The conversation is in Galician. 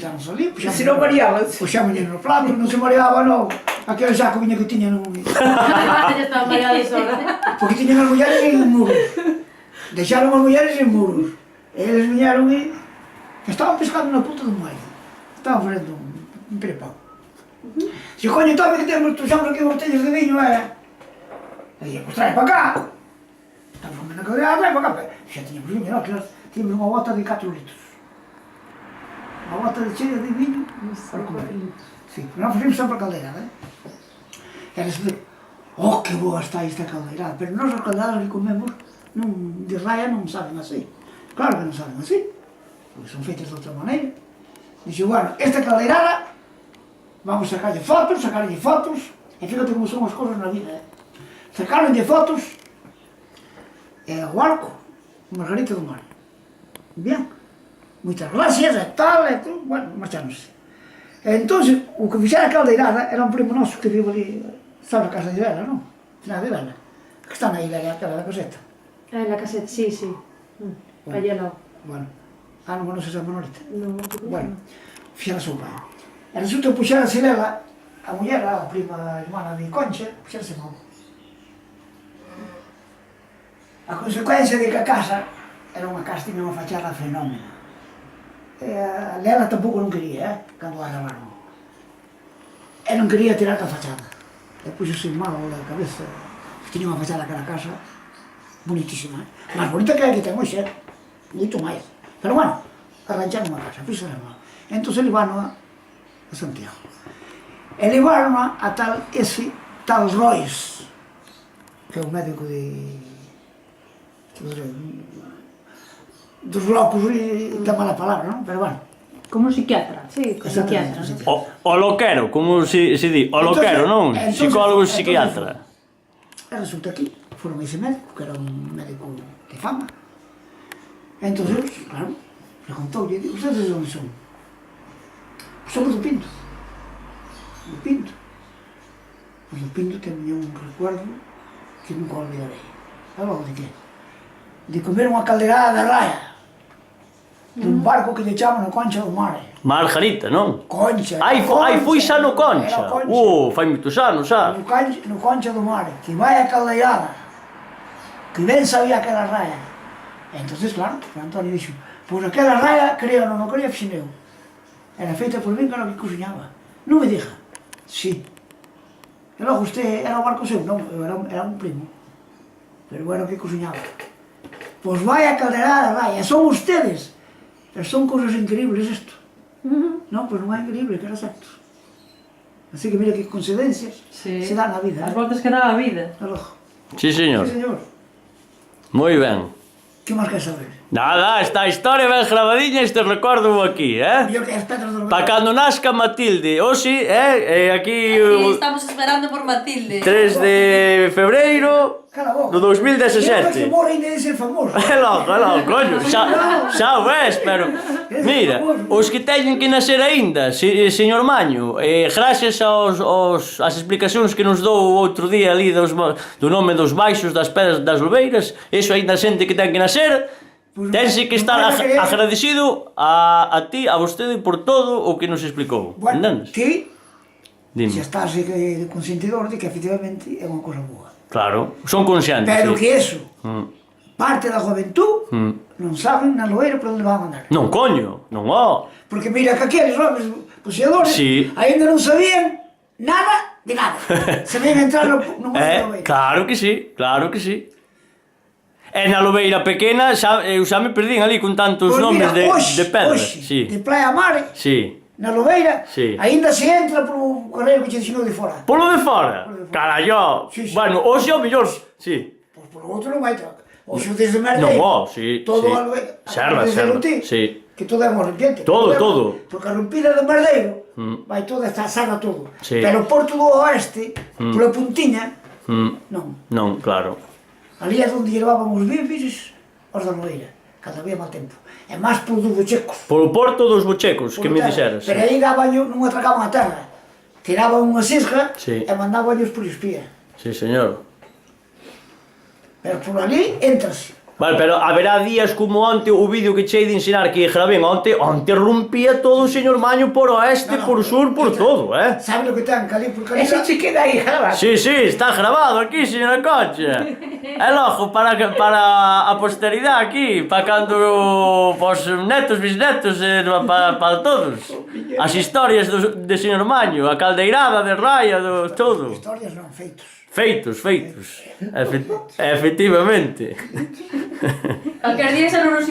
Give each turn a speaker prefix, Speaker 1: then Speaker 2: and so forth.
Speaker 1: sentáronse ali,
Speaker 2: Se non variábanse.
Speaker 1: puxámonos no plato, non se mareaba, non. Aquel saco viña que tiñan un...
Speaker 3: Ya estaban mareados ahora.
Speaker 1: Porque tiñan as mulleres en muros. Deixaron as mulleres en muros. E eles viñeron e... estaban pescando na punta do muelle. Estaban facendo un prepao. Se coño, tome que temos, tuxamos aquí botellas de viño, e dixemos, trae para cá. Estamos comendo a cadeira, trae para cá. Xa tiñamos viño, non, claro, tiñamos unha bota de 4 litros. Unha bota de cheia de viño para comer. Sí, pero non facemos sempre caldeirada, E eles dicen, oh, que boa está esta caldeirada, pero nós as caldeiradas que comemos de raya non saben así. Claro que non saben así, porque son feitas de outra maneira. Dixe, bueno, esta caldeirada, vamos sacarlle fotos, e fíjate como son as cousas na vida, Sacaronlle fotos, e ao arco, Margarita do Mar. Bien, moitas gracias, e tal, e todo, bueno, marcháronse. E entón, o que fixera a caldeirada era un primo noso que vive ali, sabe a casa de Vela, non? Final de Vela, que está na ilha, aquela da caseta.
Speaker 3: Ah, en la caseta, sí, sí. Allí al lado.
Speaker 1: Bueno, non conoces a Manolita?
Speaker 3: No,
Speaker 1: Bueno, fixera a súa pai. E resulta que puxerase lela, a muller, a prima hermana de Concha, puxerase mal. A consecuencia de que a casa era unha casa, tiña unha fachada fenómena. E a lela tampouco non quería, cando a grabaron. E non quería tirar da fachada. E puxose mal da cabeza. Tiña unha fachada aquela casa bonitísima, máis bonita que a que ten hoxe, moito máis. Pero bueno, arrancharon unha casa, fixeron mal. Entón levaron a Santiago. E levaron a tal Royce, que é o médico dos locos, da mala palabra, non? Pero bueno.
Speaker 3: Como psiquiatra, sí, como psiquiatra.
Speaker 4: O loquero, como se di, o loquero, non? Psicólogo e psiquiatra.
Speaker 1: E resulta aquí, foron ese médico, que era un médico de fama. Entón, claro, preguntoulle, ustedes onde son? Somos do Pinto. Do Pinto. Pois do Pinto teño un recuerdo que nunca olvidarei. E logo de que? De comer unha caldeirada de raya dun barco que lle chaman a Concha do Mar.
Speaker 4: Margarita, non?
Speaker 1: Concha.
Speaker 4: Ai, foi xa no Concha. Fai moitos anos, xa.
Speaker 1: No Concha do Mar, que vai a caldeirada, que ben sabía que era raya. E entonces, claro, Antonio dixo, pois aquela raya, creo ou non quería, fixen eu. Era feita por min que era o que cozinhaba. Non me diga. Sí. E logo usted era o barco seu? Non, era un primo. Pero era o que cozinhaba. Pois vai a caldeirada de raya, son ustedes. Pero son cousas increíbles isto. Non, pois non é increíble, que era certo. Así que mira que coincidencias se dan na vida.
Speaker 3: As voltas que dá a vida.
Speaker 1: Logo.
Speaker 4: Sí, señor.
Speaker 1: Sí, señor.
Speaker 4: Moi ben.
Speaker 1: Que máis queres saber?
Speaker 4: Nada, esta historia ben grabadiña, este recordo aquí,
Speaker 1: Yo que as pedras do...
Speaker 4: Pa cando nasca Matilde, hoxe, aquí
Speaker 5: Sí, estamos esperando por Matilde.
Speaker 4: 3 de febreiro
Speaker 1: Cala a boca.
Speaker 4: do 2017.
Speaker 1: Que morre ainda de ser famoso.
Speaker 4: É logo, coño, xa o ves, pero... Mira, os que teñen que nacer aínda, señor Maño, gracias ás explicacións que nos dou o outro día ali do nome dos baixos das pedras das lobeiras, eso aínda xente que ten que nacer, tense que estar agradecido a ti, a vostede, por todo o que nos explicou.
Speaker 1: Bueno, ti,
Speaker 4: Dime.
Speaker 1: se estás consentidor de que efectivamente é unha cosa boa.
Speaker 4: Claro, son conscientes.
Speaker 1: Pero
Speaker 4: sí.
Speaker 1: que eso, parte da juventud, non saben na loeira por onde van a andar.
Speaker 4: Non, coño, non ó.
Speaker 1: Porque mira que aqueles homes poseedores
Speaker 4: Sí.
Speaker 1: ainda non sabían nada de nada. Sabían entrar no mundo da loeira.
Speaker 4: Claro que sí, claro que sí. E na lobeira pequena, eu xa me perdín ali con tantos
Speaker 1: Pois
Speaker 4: nomes
Speaker 1: mira,
Speaker 4: de pedras.
Speaker 1: hoxe,
Speaker 4: Sí.
Speaker 1: de Praia Mare,
Speaker 4: Sí.
Speaker 1: na lobeira,
Speaker 4: Sí.
Speaker 1: ainda se entra polo correo que che ensinou de fora.
Speaker 4: Polo de fora? Carallo.
Speaker 1: Sí, sí.
Speaker 4: Bueno, hoxe o mellor, sí.
Speaker 1: Pois polo outro non vai trocar. Hoxe desde merda.
Speaker 4: Non, sí,
Speaker 1: todo
Speaker 4: sí.
Speaker 1: a loeira.
Speaker 4: Serra, sí.
Speaker 1: Que todo é un rompiente.
Speaker 4: Todo.
Speaker 1: Porque a rompida do merdeiro vai toda esta saga todo.
Speaker 4: Sí.
Speaker 1: Pero o Porto do Oeste, pola puntiña, non.
Speaker 4: Non, claro.
Speaker 1: Ali é onde llevaban os bifes, os da loeira, cada vez mal tempo. É máis polo dos bochecos.
Speaker 4: Polo porto dos bochecos, que me dixeras.
Speaker 1: Pero aí daban, non atracaban a terra. Tiraban unha cisga
Speaker 4: Sí.
Speaker 1: e mandaban por espía.
Speaker 4: Sí, señor.
Speaker 1: Pero por ali, entrase.
Speaker 4: Vale, pero haberá días como onte o vídeo que chei de ensinar que grabén onte rompía todo o señor Maño por oeste, por sur, por todo,
Speaker 1: Sabe lo que ten, cali por cali.
Speaker 2: Ese che queda aí grabado.
Speaker 4: Sí, sí, está grabado aquí, señora Concha. É logo para a posteridade aquí, para cando os netos, bisnetos, para todos. As historias de señor Maño, a caldeirada de Raia, todo.
Speaker 1: Historias non, feitos.
Speaker 4: Feitos. Efectivamente.
Speaker 5: Calquer día xa non nos